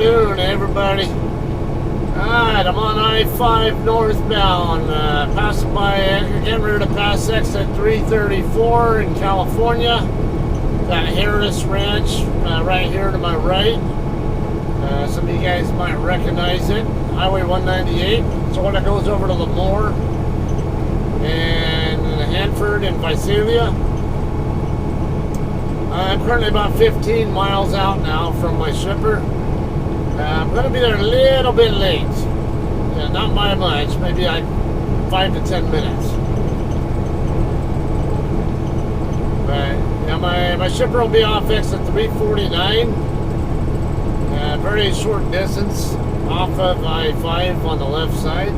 afternoon, everybody. Alright, I'm on I-5 northbound, passing by, getting ready to pass exit 334 in California. Got Harris Ranch right here to my right. Some of you guys might recognize it. Highway 198. It's the one that goes over to Lemoore and Hanford and Visalia. I'm currently about 15 miles out now from my shipper. I'm going to be there a little bit late. Yeah, not by much, maybe like 5 to 10 minutes. But yeah, my shipper will be off exit 349. Very short distance off of I-5 on the left side.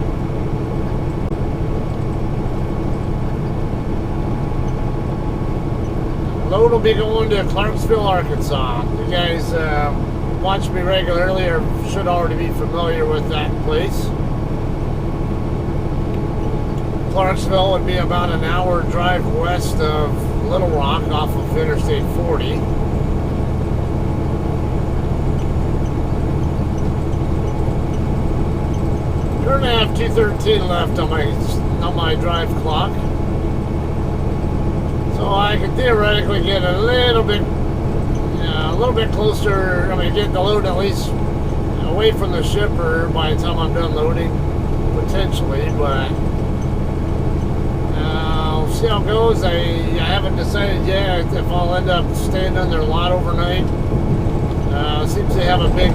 Load will be going to Clarksville, Arkansas. You guys watch me regularly or should already be familiar with that place. Clarksville would be about an hour drive west of Little Rock off of Interstate 40. Currently I have 2:13 left on my drive clock. So I could theoretically get a little bit closer. I mean, get the load at least away from the shipper by the time I'm done loading, potentially. But we'll see how it goes. I haven't decided yet if I'll end up staying on their lot overnight. Seems they have a big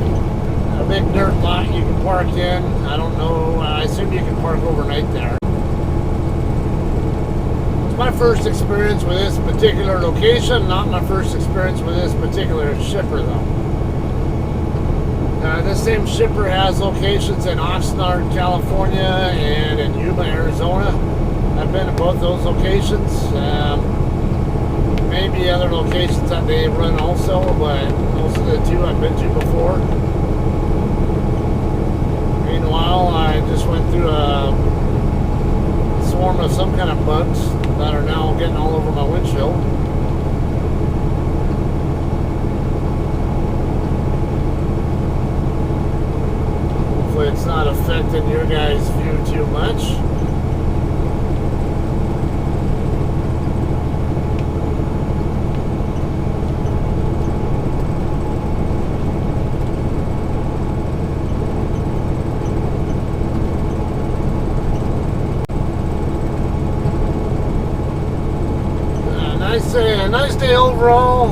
dirt lot you can park in. I don't know. I assume you can park overnight there. My first experience with this particular location, not my first experience with this particular shipper though. This same shipper has locations in Oxnard, California and in Yuma, Arizona. I've been to both those locations. Maybe other locations that they run also, but those are the two I've been to before. Meanwhile, I just went through a swarm of some kind of bugs that are now getting all over my windshield. Hopefully it's not affecting your guys' view too much. Nice day overall. A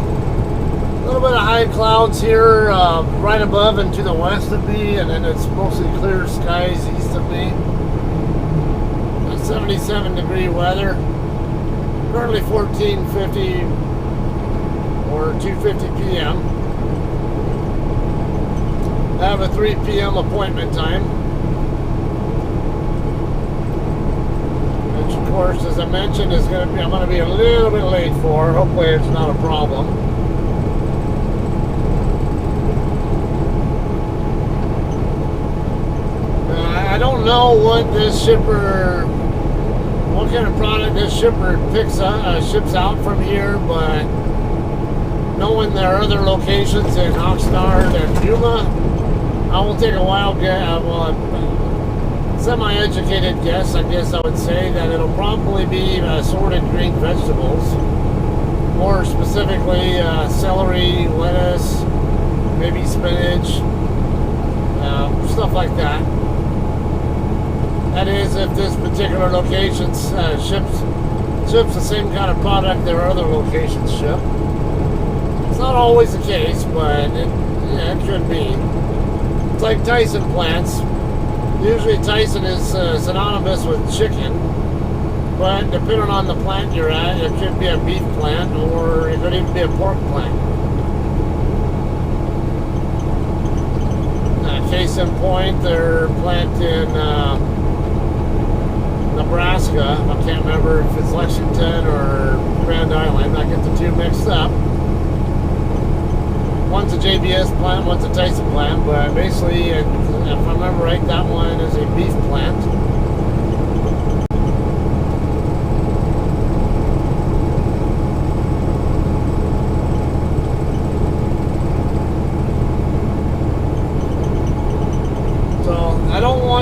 little bit of high clouds here right above and to the west of me, and then it's mostly clear skies east of me. 77-degree weather. Currently 14:50 or 2:50 p.m. I have a 3 p.m. appointment time. Of course, as I mentioned, I'm going to be a little bit late for. Hopefully it's not a problem. I don't know what kind of product this shipper ships out from here, but knowing their other locations in Oxnard and Yuma, I will take a wild guess. Semi-educated guess, I guess I would say, that it'll probably be assorted green vegetables. More specifically, celery, lettuce, maybe spinach, stuff like that. That is, if this particular location ships the same kind of product their other locations ship. It's not always the case, but it could be. It's like Tyson plants. Usually Tyson is synonymous with chicken, but depending on the plant you're at, it could be a beef plant or it could even be a pork plant. Case in point, their plant in Nebraska, I can't remember if it's Lexington or Grand Island, I get the two mixed up. One's a JBS plant, one's a Tyson plant, but basically, if I remember right, that one is a beef plant.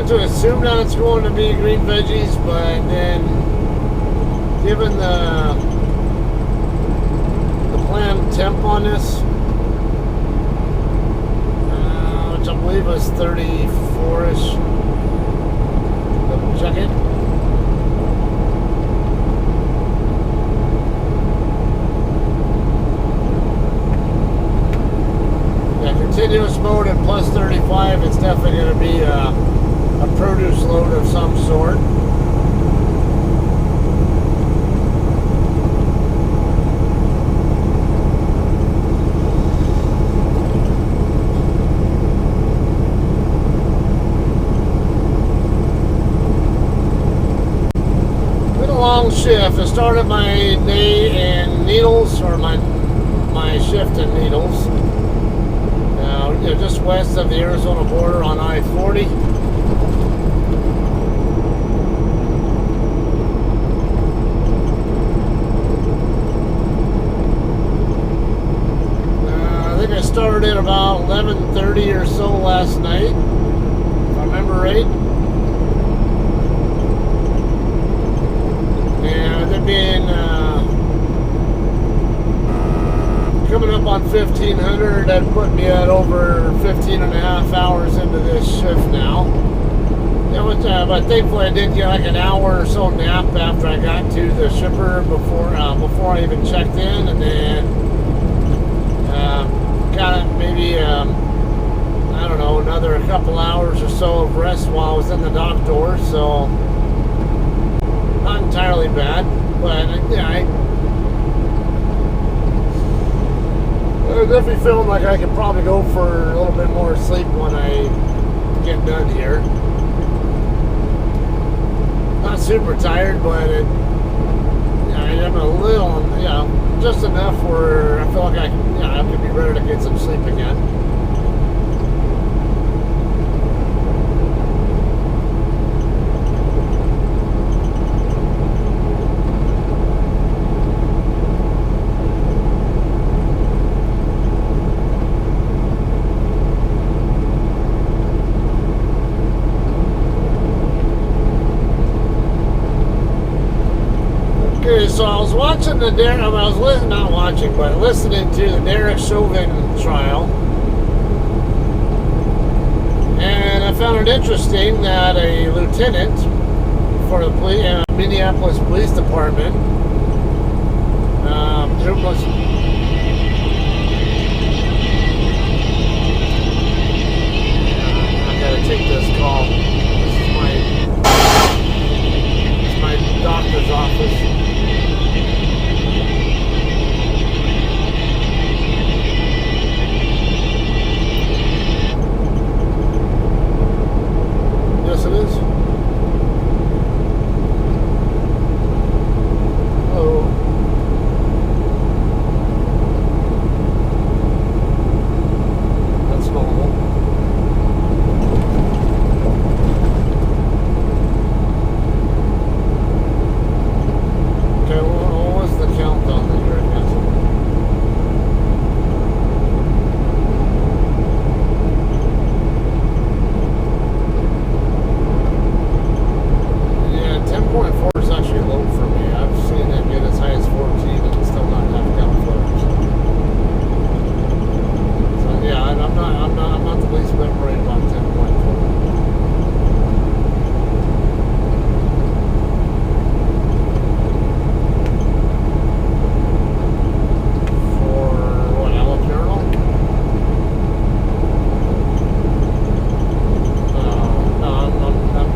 got to assume that it's going to be green veggies, but then given the planned temp on this, which I believe was 34-ish. Double check it. Continuous mode at plus 35, it's definitely going to be a produce load of some sort. Been a long shift. I started my day in Needles, or my shift in Needles. Just west of the Arizona border on I-40. I think I started at about 11:30 or so last night, if I remember right. And it being coming up on 1500, that put me at over 15 and a half hours into this shift now. But thankfully I did get like an hour or so nap after I got to the shipper before I even checked in, and then got maybe I don't know, another couple hours or so of rest while I was in the dock door. So not entirely bad, but yeah, I definitely feeling like I could probably go for a little bit more sleep when I get done here. Not super tired, but I'm a little, just enough where I feel like I could be ready to get some sleep again. So I was watching listening to the Derek Chauvin trial, and I found it interesting that a lieutenant for the Minneapolis Police Department, who was I gotta take this call. This is my doctor's office. Yes, it is. Hello. That's normal. Okay, what was the countdown that you're against? Yeah, 10.4 is actually low for me. I've seen it get as high as 14 and still not have camouflage. So yeah, I'm not the least bit worried about 10.4. For what, allopurinol? No,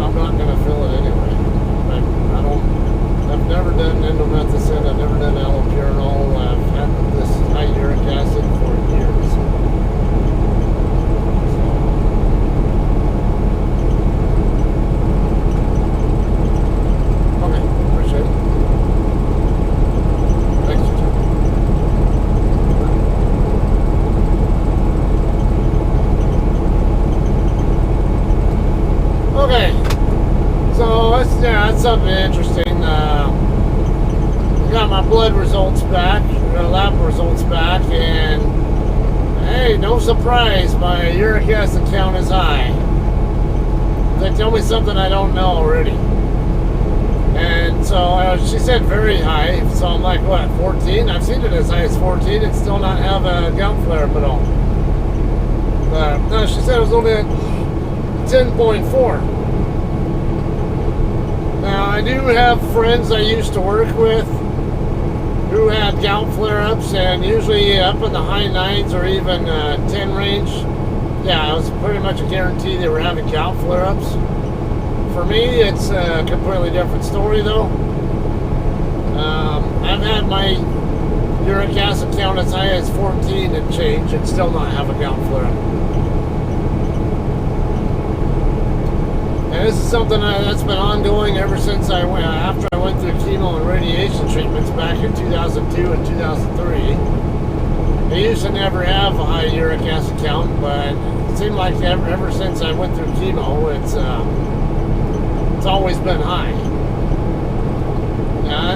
I'm not gonna fill it anyway. I've never done endomethacin, I've never done allopurinol, I've had this high uric acid for years. Okay, appreciate it. Thanks, Jim. Okay, so that's something interesting. Got my blood results back, lab results back, and hey, no surprise, my uric acid count is high. They tell me something I don't know already. And so she said very high. So I'm like, what, 14? I've seen it as high as 14 and still not have a gout flare up at all. But no, she said it was only at 10.4. Now, I do have friends I used to work with who had gout flare-ups, and usually up in the high 9s or even 10 range. Yeah, it was pretty much a guarantee they were having gout flare-ups. For me, it's a completely different story, though. I've had my uric acid count as high as 14 and change and still not have a gout flare-up. And this is something that's been ongoing ever since after I went through chemo and radiation treatments back in 2002 and 2003. I used to never have a high uric acid count, but it seemed like ever since I went through chemo, it's always been high.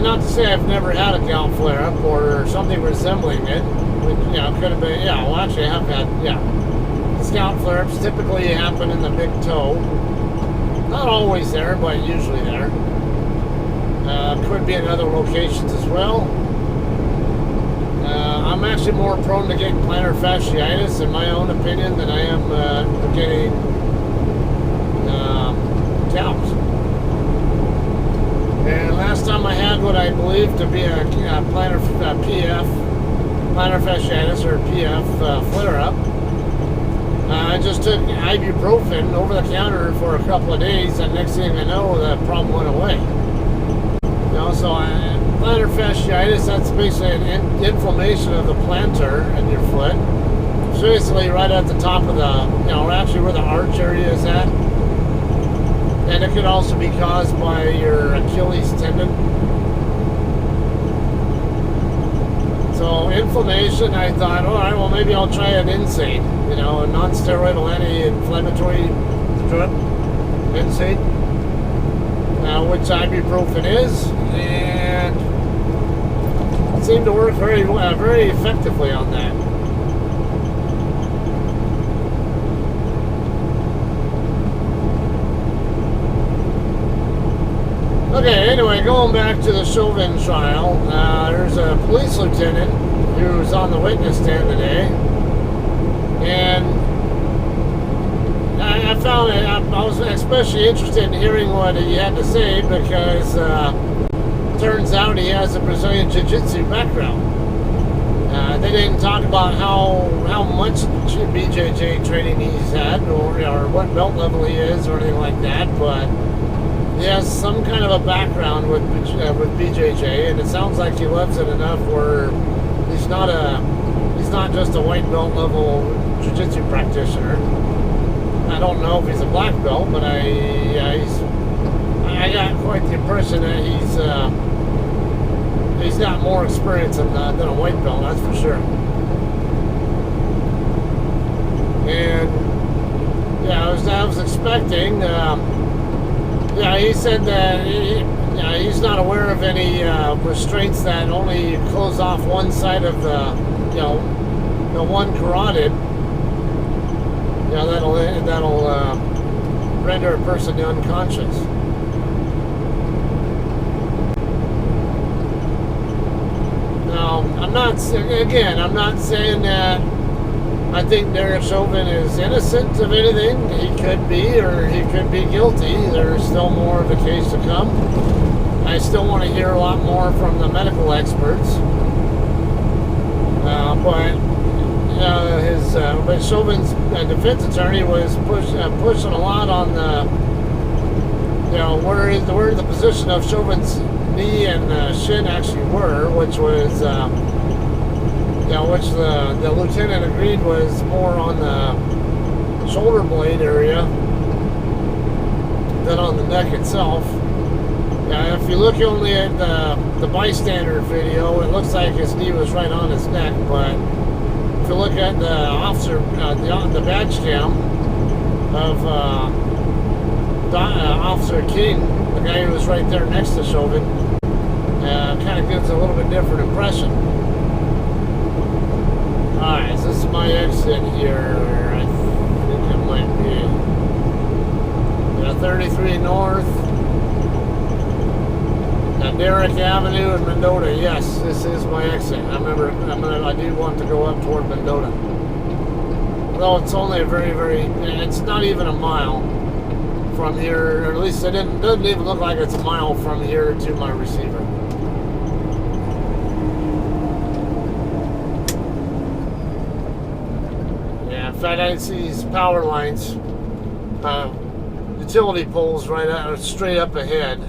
Not to say I've never had a gout flare-up or something resembling it. Could have been, well, actually I have had, gout flare-ups typically happen in the big toe. Not always there, but usually there. Could be in other locations as well. I'm actually more prone to getting plantar fasciitis, in my own opinion, than I am getting gout. And last time I had what I believe to be a plantar fasciitis or PF flare-up, I just took ibuprofen over the counter for a couple of days, and next thing I know, the problem went away. So plantar fasciitis, that's basically an inflammation of the plantar in your foot. It's basically right at the top of the, actually where the arch area is at. And it could also be caused by your Achilles tendon. So inflammation, I thought, all right, well, maybe I'll try an NSAID, a non-steroidal anti-inflammatory drug, NSAID, which ibuprofen is, and it seemed to work very effectively on that. Okay, anyway, going back to the Chauvin trial, there's a police lieutenant who's on the witness stand today, and I found it, I was especially interested in hearing what he had to say, because turns out he has a Brazilian Jiu-Jitsu background. They didn't talk about how much BJJ training he's had, or what belt level he is, or anything like that, but he has some kind of a background with BJJ, and it sounds like he loves it enough where he's not just a white belt level jiu-jitsu practitioner. I don't know if he's a black belt, but I got quite the impression that he's got more experience than a white belt, that's for sure. And I was expecting. He said that he's not aware of any restraints that only close off one side of the one carotid. That'll render a person unconscious. Now, I'm not saying that I think Derek Chauvin is innocent of anything. He could be, or he could be guilty. There's still more of the case to come. I still want to hear a lot more from the medical experts. But Chauvin's defense attorney was pushing a lot on the, where the position of Chauvin's knee and shin actually were, which was. Which the lieutenant agreed was more on the shoulder blade area than on the neck itself. If you look only at the bystander video, it looks like his knee was right on his neck, but if you look at the officer, the badge cam of Officer King, the guy who was right there next to Chauvin, kind of gives a little bit different impression. Alright, so this is my exit here. I think it might be. I 33 North. Derrick Avenue in Mendota. Yes, this is my exit. I do want to go up toward Mendota. Although it's only a it's not even a mile from here, or at least it doesn't even look like it's a mile from here to my receiver. Yeah, in fact, I see these power lines, utility poles straight up ahead.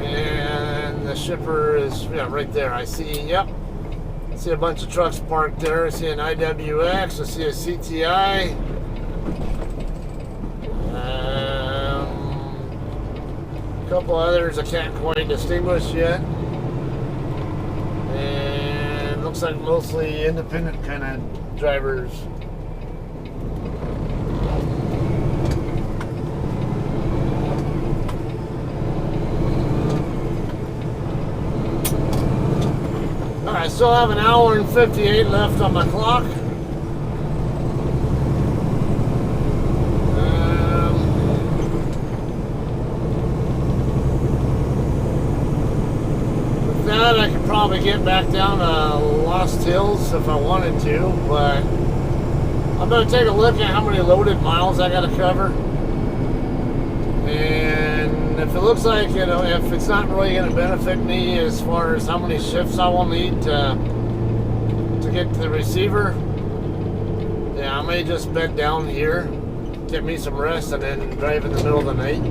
And the shipper is, right there. I see a bunch of trucks parked there. I see an IWX. I see a CTI. A couple others I can't quite distinguish yet. And looks like mostly independent kind of drivers. I still have an hour and 58 left on my clock. With that, I could probably get back down to Lost Hills if I wanted to, but I'm going to take a look at how many loaded miles I got to cover. And if it looks like, if it's not really going to benefit me as far as how many shifts I will need to get to the receiver, yeah, I may just bed down here, get me some rest, and then drive in the middle of the night.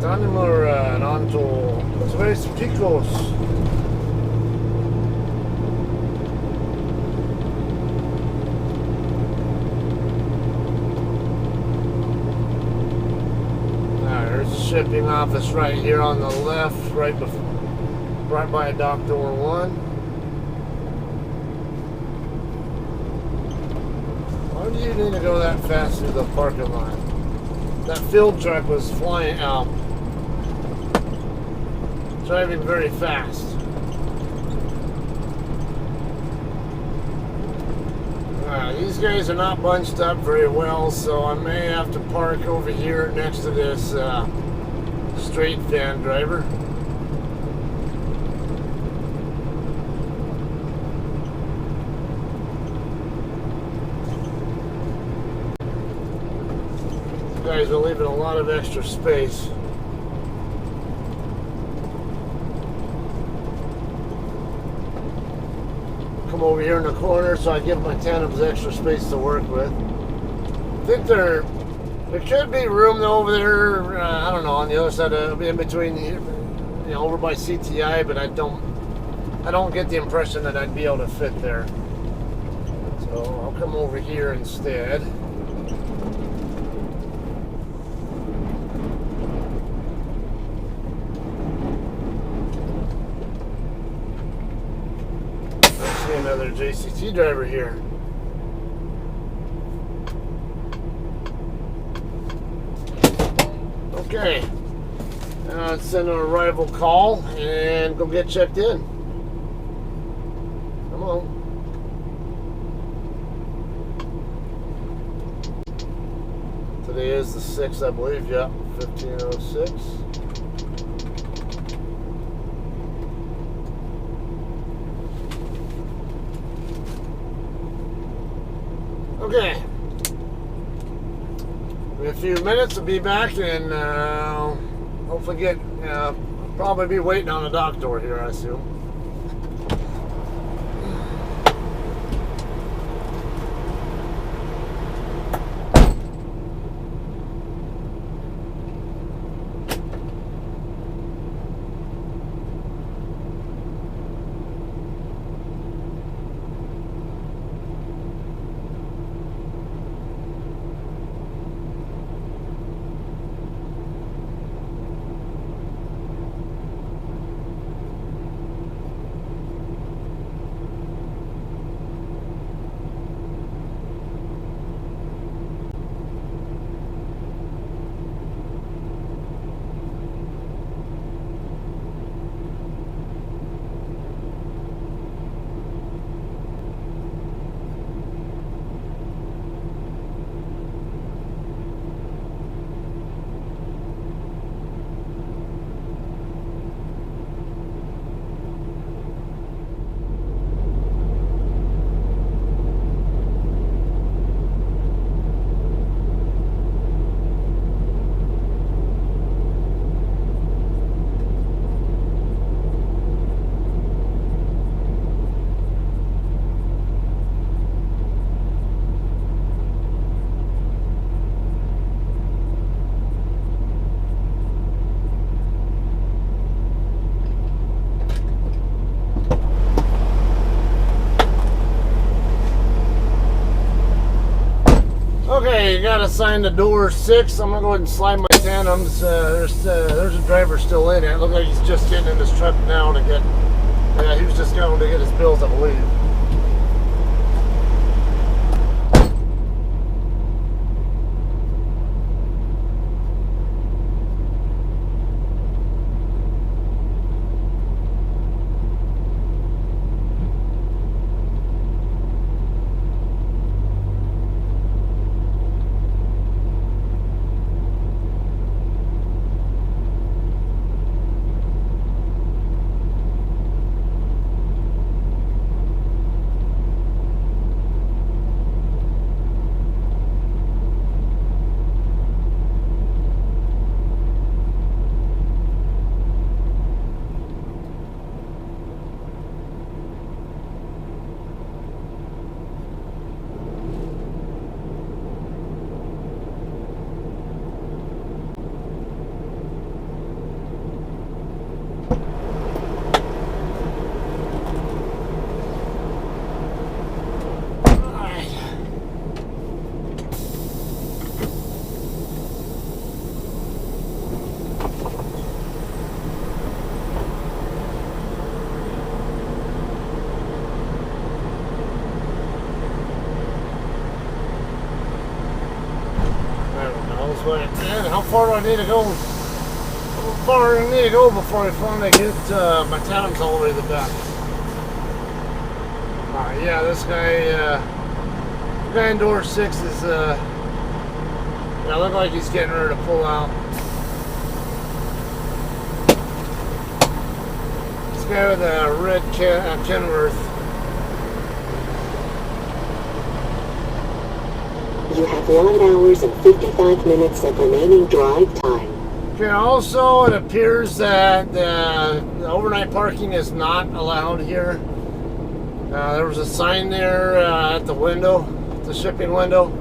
Tanimura Antle, tres picos. Shipping office right here on the left, right by dock door 1. Why do you need to go that fast through the parking lot? That field truck was flying out, driving very fast. These guys are not bunched up very well, so I may have to park over here next to this straight van driver. These guys are leaving a lot of extra space. Come over here in the corner so I give my tandems extra space to work with. I think there could be room though over there, I don't know, on the other side of, in between, over by CTI, but I don't get the impression that I'd be able to fit there. So I'll come over here instead. I see another JCT driver here. Okay, let's send an arrival call and go get checked in. Come on. Today is the 6th, I believe. Yeah, 1506. Okay. In a few minutes, I'll be back and hopefully probably be waiting on the dock door here, I assume. got assigned to door 6. I'm gonna go ahead and slide my tandems. There's a driver still in it. Looks like he's just getting in his truck now to get. He was just going to get his bills, I believe. Man, how far do I need to go? How far do I need to go before I finally get my tandems all the way to the back? Yeah, this guy in door 6 is, yeah, look like he's getting ready to pull out. This guy with a red Kenworth. You have 1 hour and 55 minutes of remaining drive time. Okay, also it appears that the overnight parking is not allowed here. There was a sign there at the window, the shipping window,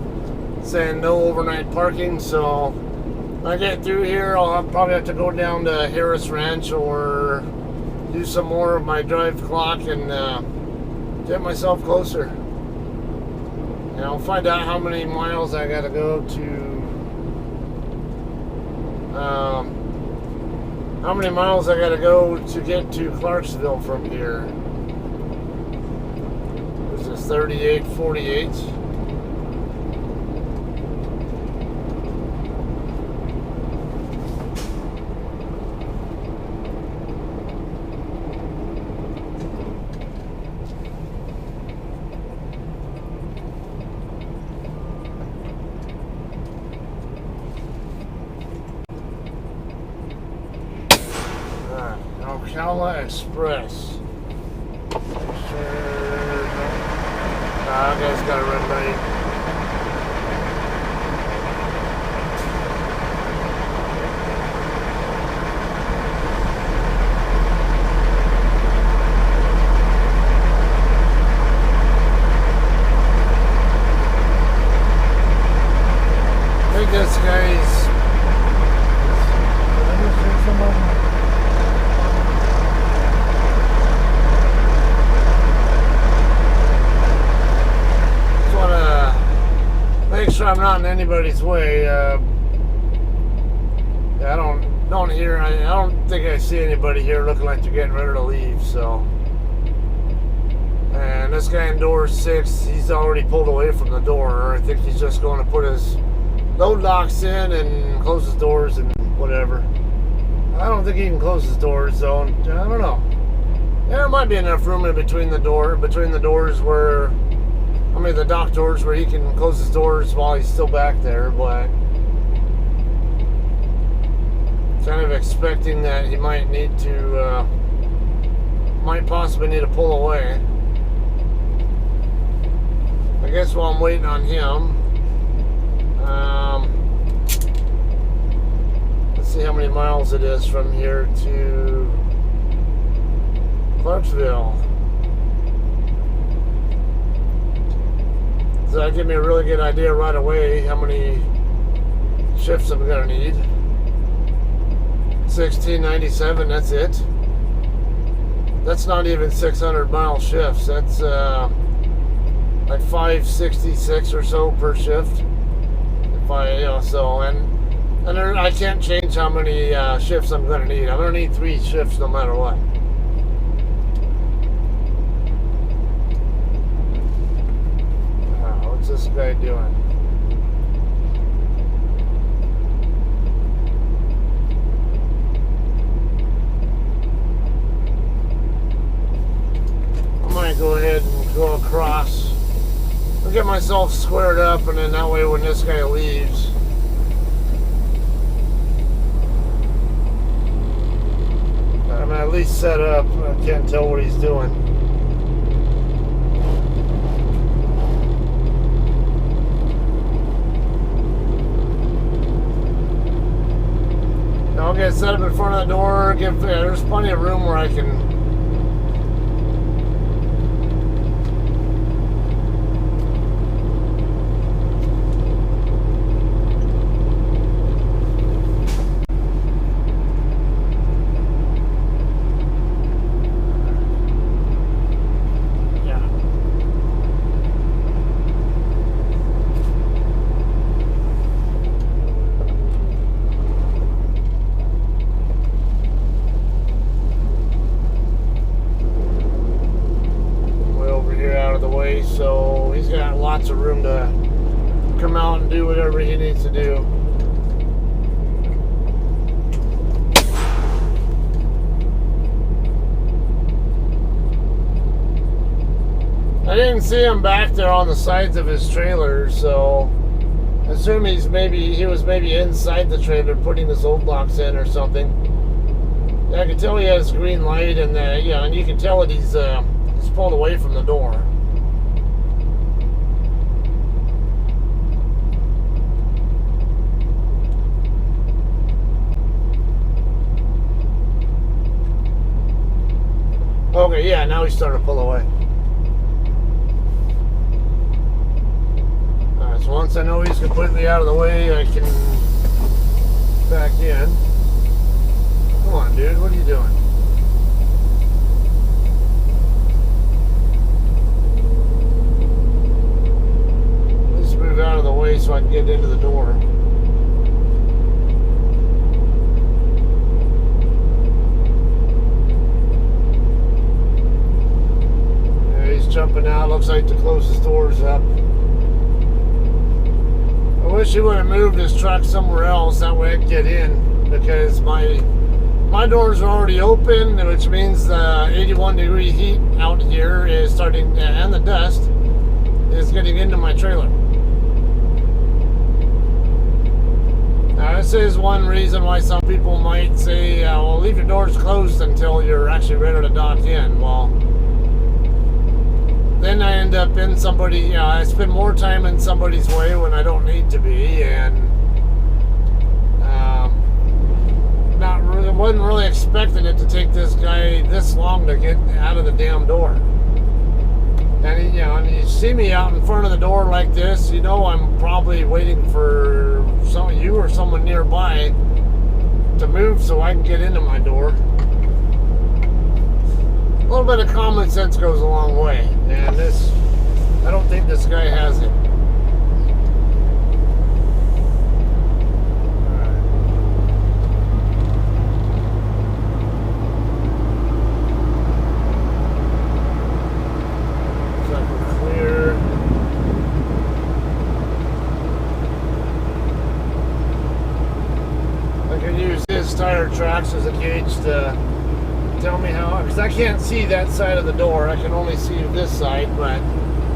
saying no overnight parking. So when I get through here, I'll probably have to go down to Harris Ranch or do some more of my drive clock and get myself closer. And I'll find out how many miles I gotta go to. How many miles I gotta go to get to Clarksville from here? This is 3848. Ocala Express. Sure. Nah, that guy's got a red light. I think this guy's. Make sure I'm not in anybody's way. I don't hear. I don't think I see anybody here looking like they're getting ready to leave. So, and this guy in door 6, he's already pulled away from the door. I think he's just going to put his load locks in and close his doors and whatever. I don't think he can close his doors though. I don't know. There might be enough room in between the doors where. I mean, the dock doors where he can close his doors while he's still back there, but kind of expecting that he might need to, might possibly need to pull away. I guess while I'm waiting on him, let's see how many miles it is from here to Clarksville. So that'll give me a really good idea right away how many shifts I'm going to need. 1697, that's it. That's not even 600-mile shifts. That's like 566 or so per shift. if I, so, and there, I can't change how many shifts I'm going to need. I'm going to need 3 shifts no matter what. What's this guy doing? I might go ahead and go across. I'll get myself squared up, and then that way when this guy leaves, I'm at least set up. I can't tell what he's doing. I'll get set up in front of the door. There's plenty of room where I can. So he's got lots of room to come out and do whatever he needs to do. I didn't see him back there on the sides of his trailer, so I assume he was maybe inside the trailer putting his old locks in or something. Yeah, I can tell he has green light, and and you can tell that he's pulled away from the door. Okay, yeah, now he's starting to pull away. Alright, so once I know he's completely out of the way, I can back in. Come on, dude, what are you doing? Let's move out of the way so I can get into the door. Jumping out, looks like the closest door's up. I wish he would have moved his truck somewhere else, that way I could get in, because my doors are already open, which means the 81-degree heat out here is starting, and the dust is getting into my trailer. Now, this is one reason why some people might say, well, leave your doors closed until you're actually ready to dock in. Well, then I end up in somebody, I spend more time in somebody's way when I don't need to be, and wasn't really expecting it to take this guy this long to get out of the damn door. And and you see me out in front of the door like this, I'm probably waiting for you or someone nearby to move so I can get into my door. A little bit of common sense goes a long way, and I don't think this guy has it. Alright. Looks like we're clear. I can use his tire tracks as a gauge to tell me how, because I can't see that side of the door. I can only see this side, but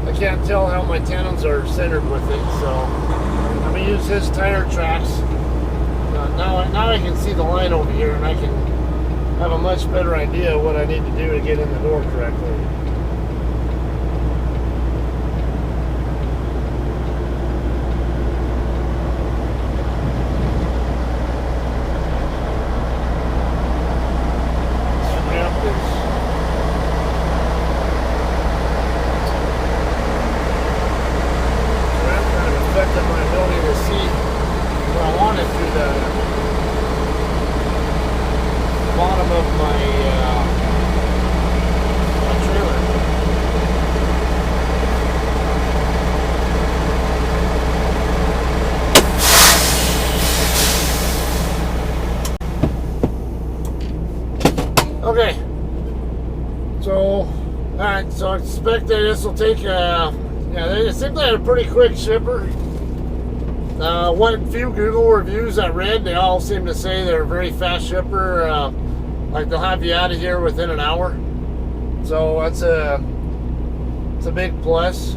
I can't tell how my tandems are centered with it. So I'm gonna use his tire tracks. Now I can see the line over here, and I can have a much better idea of what I need to do to get in the door correctly. Bottom of my trailer. alright, so I expect that this will take, yeah, it seems like a pretty quick shipper. What few Google reviews I read, they all seem to say they're a very fast shipper. Like they'll have you out of here within an hour. So it's a big plus.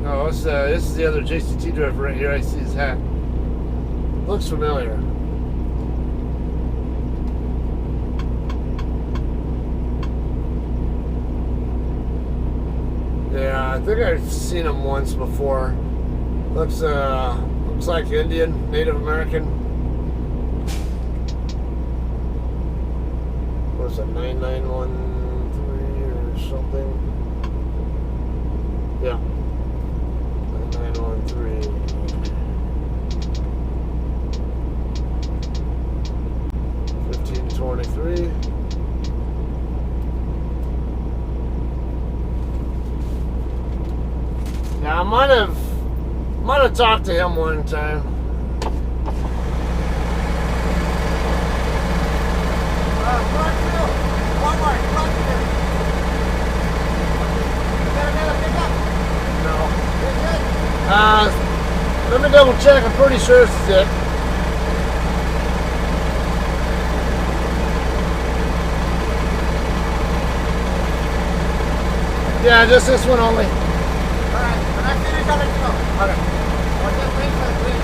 No, this is the other JCT driver right here. I see his hat. Looks familiar. Yeah, I think I've seen him once before. Looks like Indian, Native American. What was it, 9913 or something? Yeah. 9913. 1523. Yeah, I might have talked to him one time. No. Let me double check. I'm pretty sure it's it. Yeah, just this one only. Alright, when I finish, I'll let you know. Okay. I'll just wait for the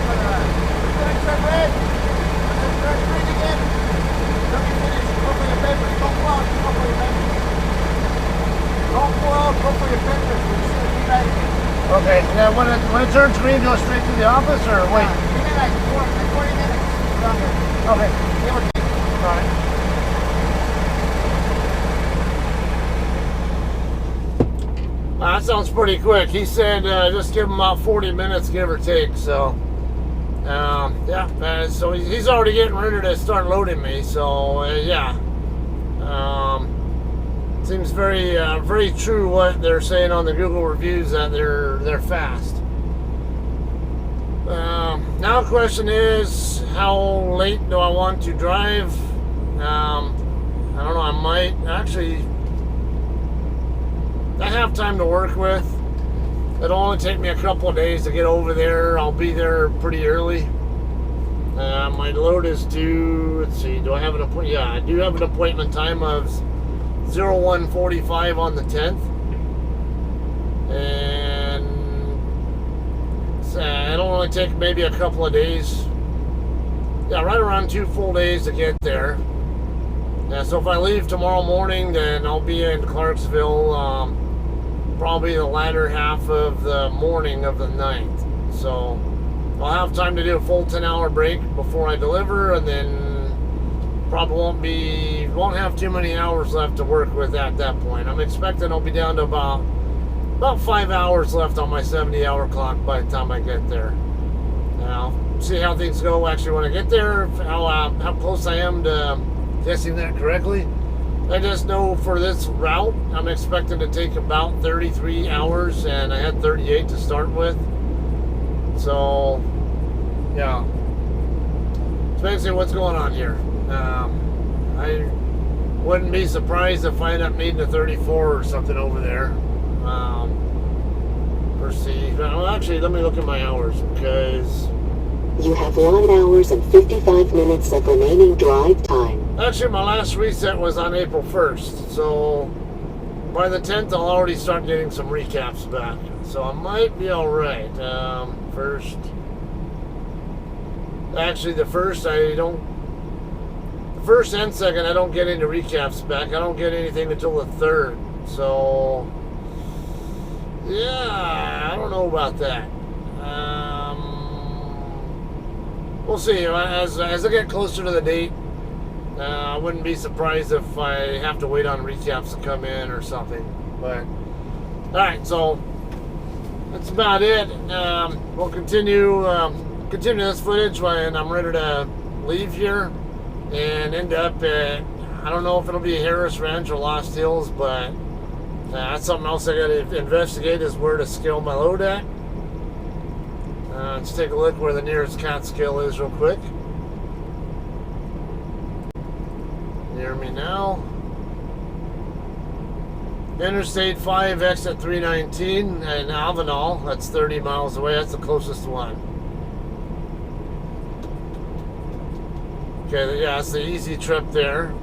turn red. When the turn green again, let me finish. Go for your papers. Don't go out, go for your papers. Don't go out, go for your papers. When you see the green light again. Okay, yeah, when it turns green, go straight to the office or wait? Give me like 40 minutes. Longer. Okay. Give or take. Alright. That sounds pretty quick. He said just give him about 40 minutes, give or take. So, yeah. So he's already getting ready to start loading me. So, yeah. Seems very, very true what they're saying on the Google reviews that they're fast. Now the question is, how late do I want to drive? I don't know. I might actually. I have time to work with. It'll only take me a couple of days to get over there. I'll be there pretty early. My load is due, let's see, do I have an appointment? Yeah, I do have an appointment time of 01:45 on the 10th. And it'll only take maybe a couple of days. Yeah, right around 2 full days to get there. Yeah, so if I leave tomorrow morning, then I'll be in Clarksville probably the latter half of the morning of the 9th. So I'll have time to do a full 10-hour break before I deliver, and then probably won't have too many hours left to work with at that point. I'm expecting I'll be down to about 5 hours left on my 70-hour clock by the time I get there. I'll see how things go actually when I get there, how close I am to guessing that correctly. I just know for this route, I'm expecting to take about 33 hours, and I had 38 to start with. So, yeah. It's basically what's going on here. I wouldn't be surprised if I end up needing a 34 or something over there. Well, actually, let me look at my hours, because You have 1 hour and 55 minutes of remaining drive time. actually, my last reset was on April 1st, so by the 10th, I'll already start getting some recaps back. So I might be alright. First, actually, the first and second, I don't get any recaps back. I don't get anything until the 3rd. So, yeah, I don't know about that. We'll see. As I get closer to the date, I wouldn't be surprised if I have to wait on recaps to come in or something. But, alright, so that's about it. We'll continue this footage when I'm ready to leave here and end up at, I don't know if it'll be Harris Ranch or Lost Hills, but that's something else I got to investigate, is where to scale my load at. Let's take a look where the nearest Catskill is real quick. Near me now. Interstate 5 exit 319 in Avenal. That's 30 miles away. That's the closest one. Okay, yeah, it's the easy trip there.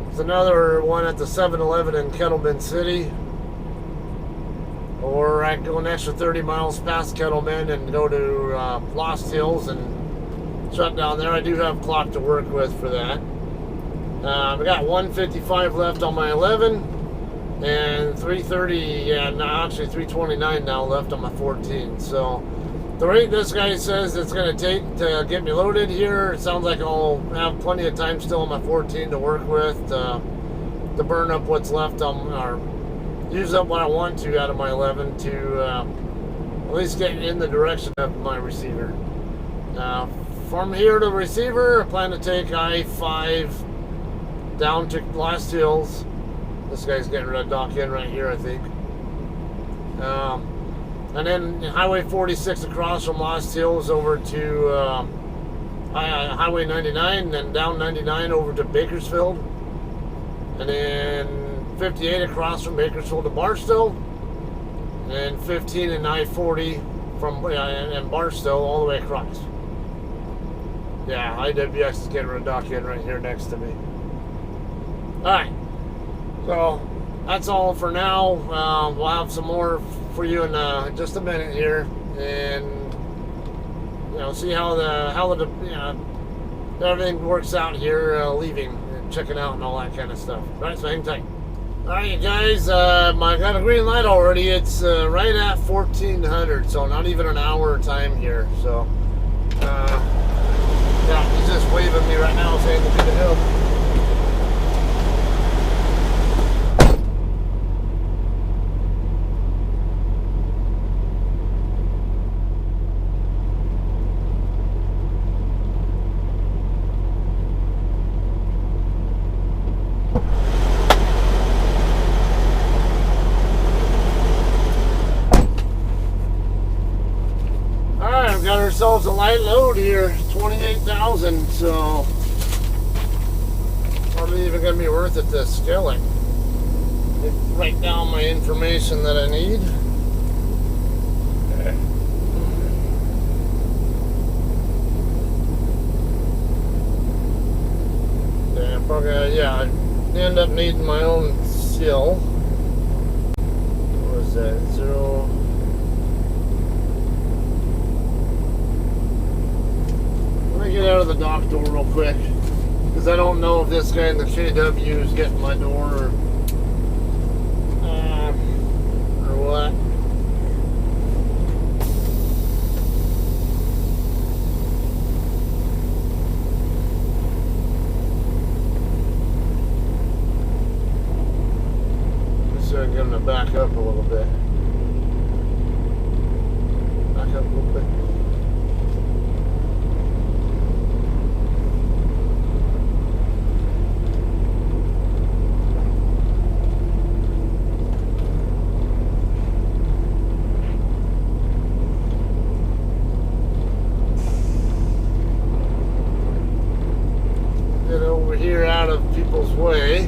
There's another one at the 7-Eleven in Kettleman City. Or I can go an extra 30 miles past Kettleman and go to Lost Hills and shut down there. I do have clock to work with for that. I got 155 left on my 11 and 330, yeah, no, actually 329 now left on my 14. So the rate this guy says it's going to take to get me loaded here, it sounds like I'll have plenty of time still on my 14 to work with to burn up what's left on, or use up what I want to out of my 11 to at least get in the direction of my receiver. From here to the receiver, I plan to take I-5 down to Lost Hills. This guy's getting ready to dock in right here, I think. And then Highway 46 across from Lost Hills over to Highway 99, then down 99 over to Bakersfield. And then 58 across from Bakersfield to Barstow, and 15 and I-40 from and Barstow all the way across. Yeah, IWX is getting ready to dock in right here next to me. Alright, so that's all for now. We'll have some more for you in just a minute here, and see how everything works out here, leaving and checking out and all that kind of stuff. Alright, so hang tight. Alright, you guys, I got a green light already. It's right at 1400, so not even an hour time here. So, yeah, he's just waving me right now saying to be the hill. Got ourselves a light load here, 28,000, so probably even gonna be worth it to scale it. Write down my information that I need. Yeah, probably, yeah, I end up needing my own seal. What was that? 0. Get out of the dock door real quick, because I don't know if this guy in the KW is getting my door or what. Let's see if I can get him to back up a little bit. Back up a little bit. Here out of people's way.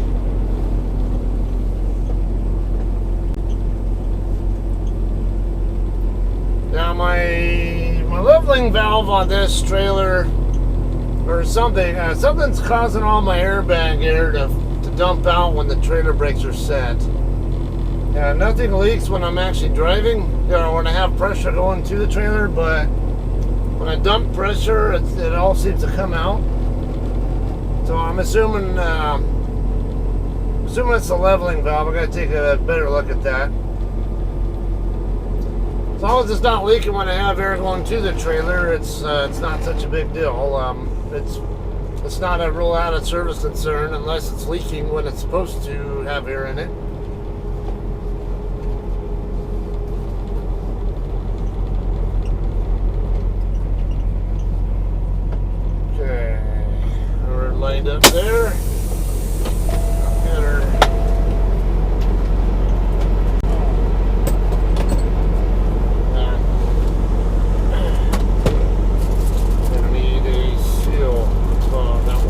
Now my leveling valve on this trailer, or something's causing all my airbag air to dump out when the trailer brakes are set. Yeah, nothing leaks when I'm actually driving, when I have pressure going to the trailer, but when I dump pressure, it all seems to come out. So I'm assuming it's a leveling valve. I gotta take a better look at that. As long as it's not leaking when I have air going to the trailer, it's not such a big deal. It's not a real out of service concern unless it's leaking when it's supposed to have air in it. Lined up there. Got her. Gonna need a seal. Oh, that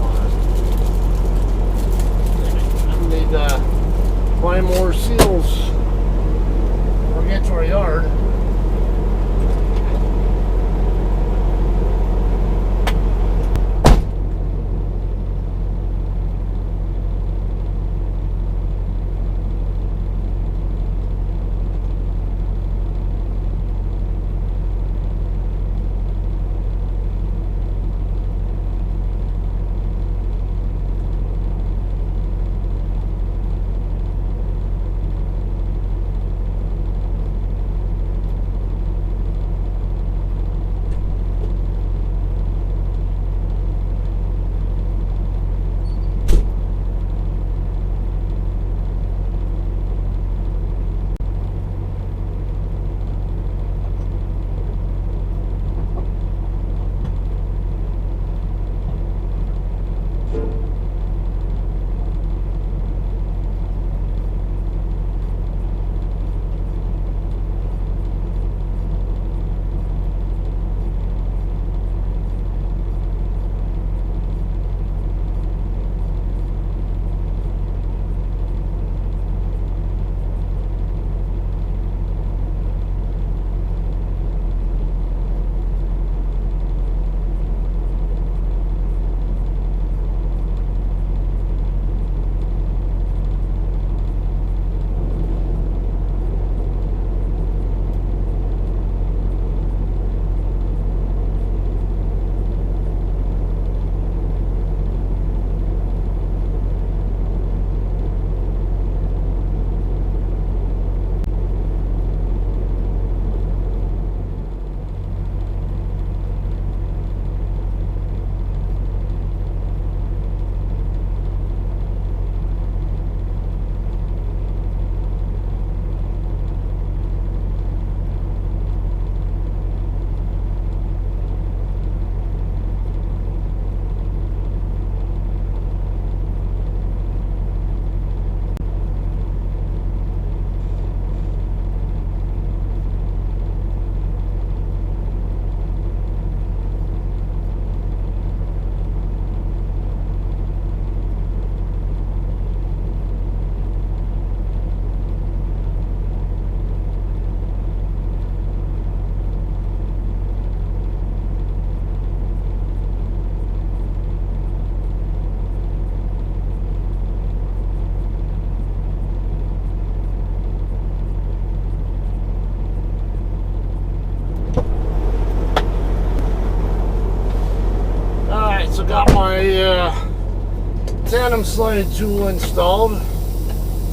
tandem slide tool installed,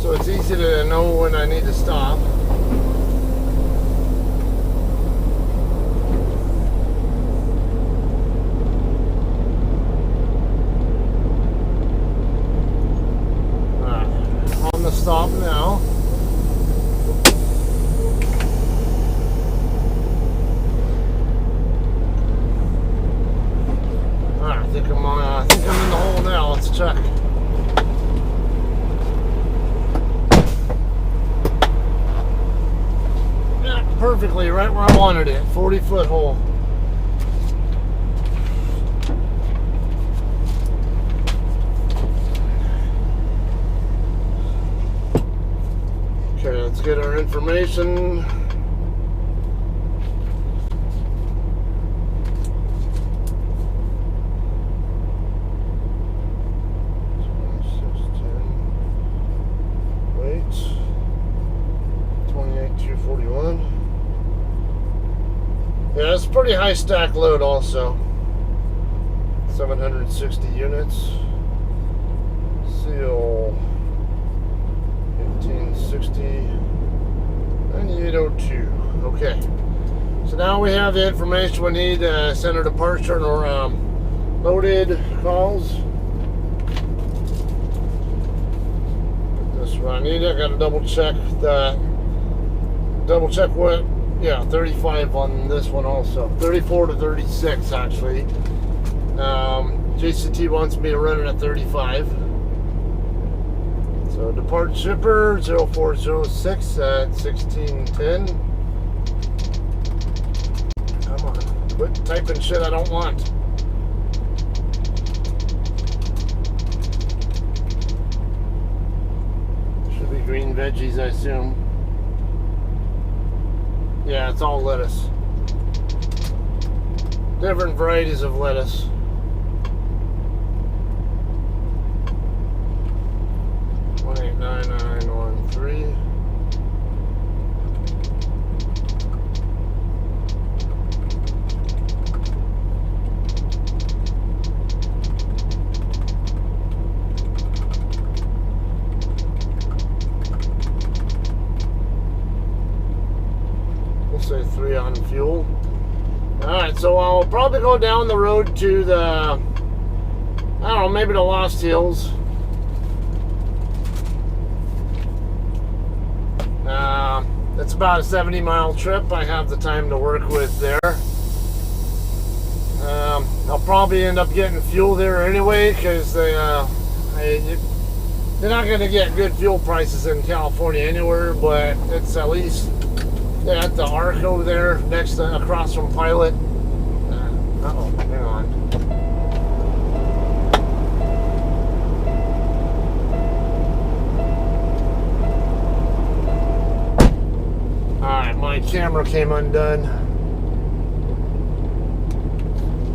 so it's easy to know when I need to stop. On the stop now. I think I'm in the hole now. Let's check. Yeah, perfectly right where I wanted it. 40-foot hole. Okay, let's get our information. Weight 28,241. Yeah, it's a pretty high stack load also. 760 units. Seal 1560. 9802. Okay. So now we have the information we need to send our departure or loaded calls. That's what I need. I got to double check what, yeah, 35 on this one also. 34 to 36 actually. JCT wants me to run it at 35. So depart shipper 0406 at 1610. Come on, quit typing shit I don't want. Should be green veggies, I assume. Yeah, it's all lettuce. Different varieties of lettuce. $1,89913. We'll say 3 on fuel. Alright, so I'll probably go down the road to the, I don't know, maybe the Lost Hills. It's about a 70-mile trip. I have the time to work with there. I'll probably end up getting fuel there anyway because you're not going to get good fuel prices in California anywhere, but it's at least at the Arco there across from Pilot. Uh-oh, hang on. Alright, my camera came undone.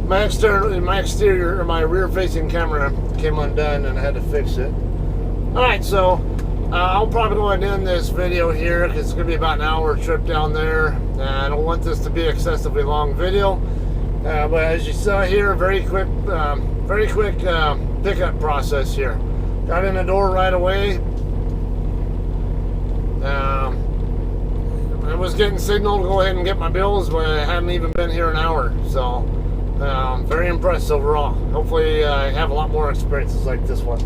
My exterior, or my rear-facing camera came undone, and I had to fix it. Alright, so I'll probably go ahead and end this video here because it's going to be about an hour trip down there. I don't want this to be an excessively long video, but as you saw here, very quick pickup process here. Got in the door right away. I was getting signal to go ahead and get my bills, but I hadn't even been here an hour. So, very impressed overall. Hopefully, I have a lot more experiences like this one.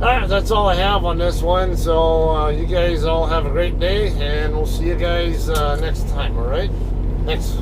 Alright, that's all I have on this one. So, you guys all have a great day, and we'll see you guys next time, alright? Thanks.